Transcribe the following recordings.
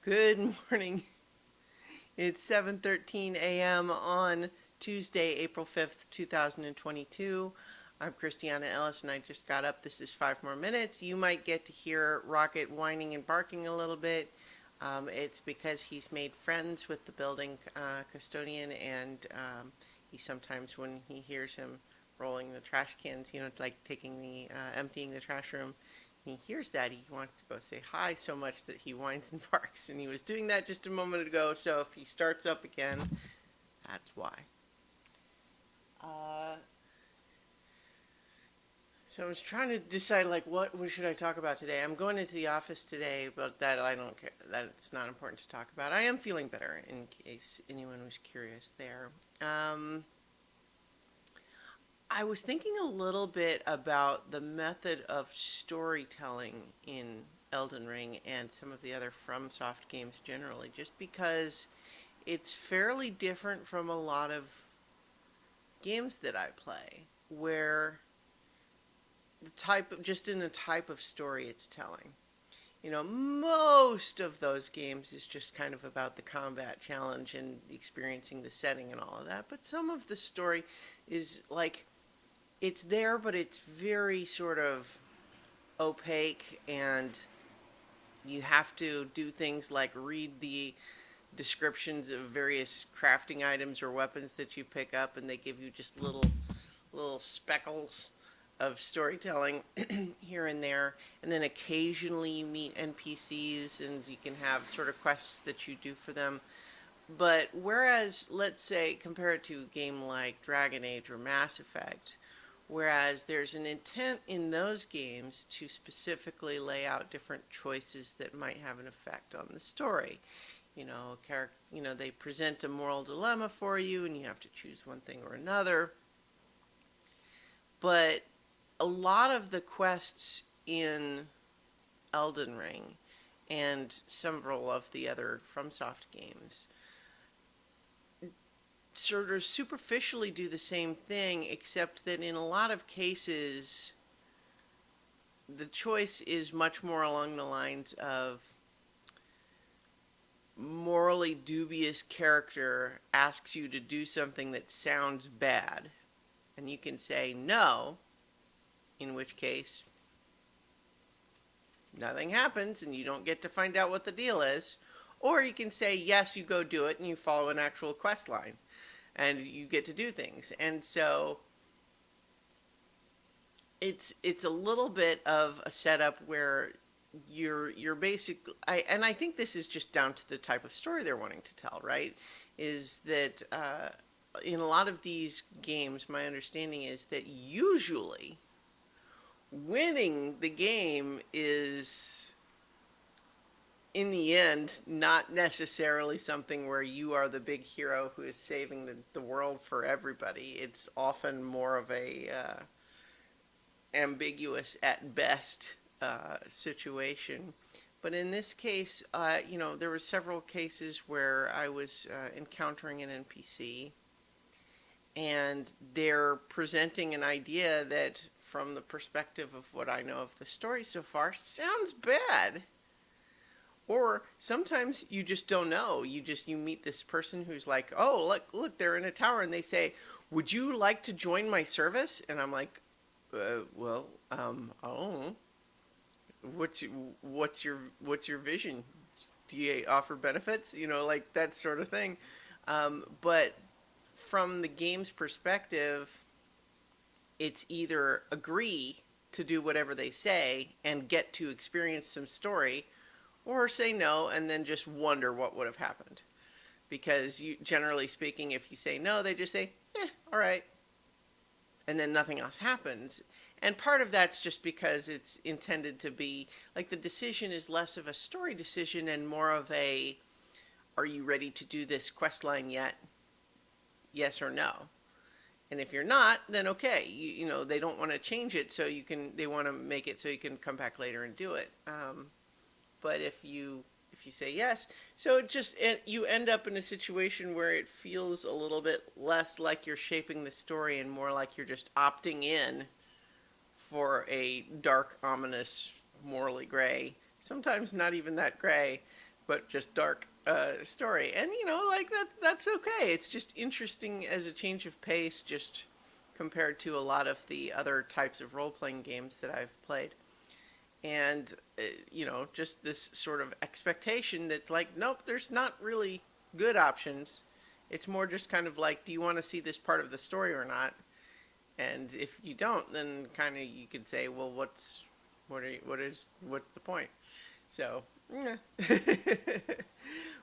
Good morning. It's 7:13 a.m. on Tuesday, April 5th, 2022. I'm Christiana Ellis and I just got up. This is 5 more minutes. You might get to hear Rocket whining and barking a little bit. It's because he's made friends with the building custodian, and he sometimes, when he hears him rolling the trash cans, like emptying the trash room, he hears that, he wants to go say hi so much that he whines and barks. And he was doing that just a moment ago, so if he starts up again, that's why. Uh, so I was trying to decide, like, what should I talk about today? I'm going into the office today, but that I don't care. That's not important to talk about. I am feeling better, in case anyone was curious there. Um, I was thinking a little bit about the method of storytelling in Elden Ring and some of the other FromSoft games generally, just because it's fairly different from a lot of games that I play, where just in the type of story it's telling. Most of those games is just kind of about the combat challenge and experiencing the setting and all of that, but some of the story is like, it's there, but it's very sort of opaque, and you have to do things like read the descriptions of various crafting items or weapons that you pick up, and they give you just little speckles of storytelling here and there. And then occasionally you meet NPCs and you can have sort of quests that you do for them. But whereas, let's say, compare it to a game like Dragon Age or Mass Effect, whereas there's an intent in those games to specifically lay out different choices that might have an effect on the story. They present a moral dilemma for you and you have to choose one thing or another. But a lot of the quests in Elden Ring and several of the other FromSoft games sort of superficially do the same thing, except that in a lot of cases, the choice is much more along the lines of morally dubious character asks you to do something that sounds bad, and you can say no, in which case nothing happens and you don't get to find out what the deal is. Or you can say yes, you go do it, and you follow an actual quest line and you get to do things. And so it's a little bit of a setup where you're basically, I think this is just down to the type of story they're wanting to tell, right? Is that in a lot of these games, my understanding is that usually winning the game is, in the end, not necessarily something where you are the big hero who is saving the world for everybody. It's often more of a ambiguous at best situation. But in this case, there were several cases where I was encountering an NPC, and they're presenting an idea that, from the perspective of what I know of the story so far, sounds bad. Or sometimes you just don't know. You meet this person who's like, "Oh, look, they're in a tower," and they say, "Would you like to join my service?" And I'm like, "Well, oh, what's your vision? Do you offer benefits? Like that sort of thing." But from the game's perspective, it's either agree to do whatever they say and get to experience some story, or say no and then just wonder what would have happened. Because generally speaking, if you say no, they just say, all right, and then nothing else happens. And part of that's just because it's intended to be like, the decision is less of a story decision and more of a, are you ready to do this quest line yet? Yes or no. And if you're not, then okay, they don't want to change it, so they want to make it so you can come back later and do it. But if you say yes, so you end up in a situation where it feels a little bit less like you're shaping the story and more like you're just opting in for a dark, ominous, morally gray, sometimes not even that gray, but just dark story. And like that's okay. It's just interesting as a change of pace, just compared to a lot of the other types of role playing games that I've played. And just this sort of expectation that's like, nope, there's not really good options. It's more just kind of like, do you want to see this part of the story or not? And if you don't, then kind of you could say, well, what's the point? So,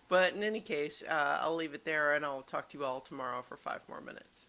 but in any case, I'll leave it there, and I'll talk to you all tomorrow for 5 more minutes.